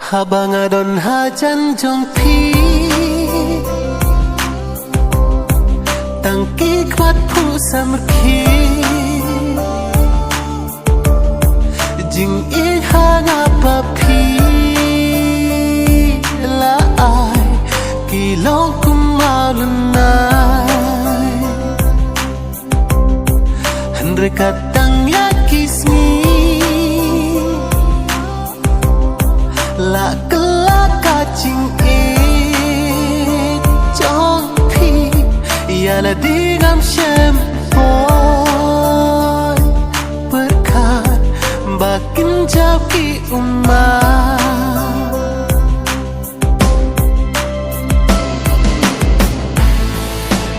Habang adon hajan jong pi Tangki kuat pu samrki Jing i hanga papi La ai Kilong kumau lunai Henry katang ya kismi La kelaka jing i Jong pi Ya la dingam syempon Berkat Bakin jauh ki umat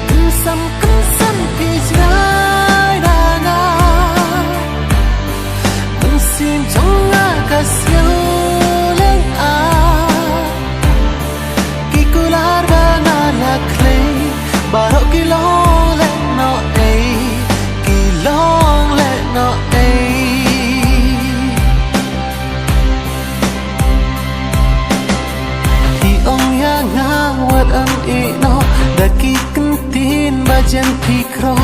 Kensam pi jai dana Mensim jong agak Barok kilong let no ay Kilong let no ay Hiong yang ngawat ang ino Daki kentin bajan pikro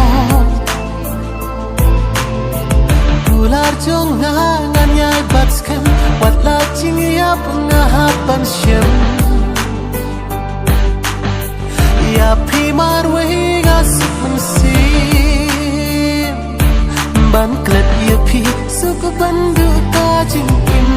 Tular jong ngangan yay batskan Wat la jing ya pengahapan syem Ya pi marway gasip mensim Ban klet ya pi suku bandu kajing im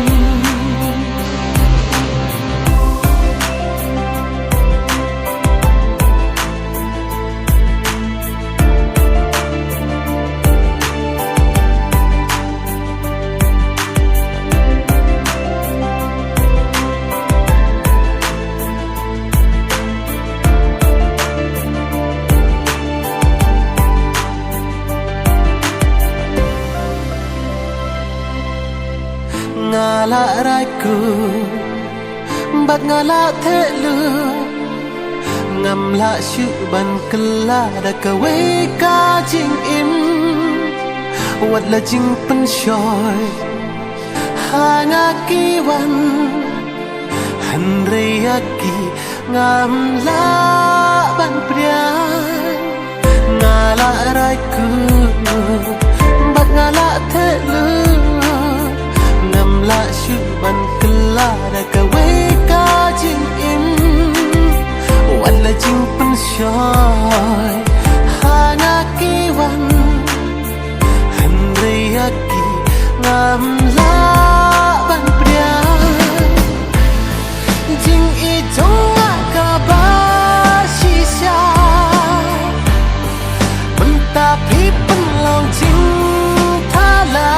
Ngala raiku Bat ngala thelu Ngam la syu ban kela Da kawai ka jing im Wat la jing pen shoy Hanga kiwan Henry yaki Ngam la ban priang Ngala raiku Bat ngala thelu La syuban kelada kawai ka jing im Wala jing pensyoy Hana kiwan Henry yaki ngam la ban priang Jing i jong kabar shisha Mentapi penlong jing thala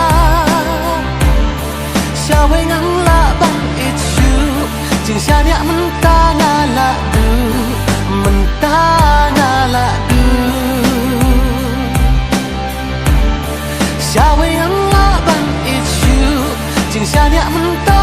Syawai ngang la ban itsu Jing syanya mentah ngala du Mentah ngala du Syawai ngang la ban itsu Jing syanya mentah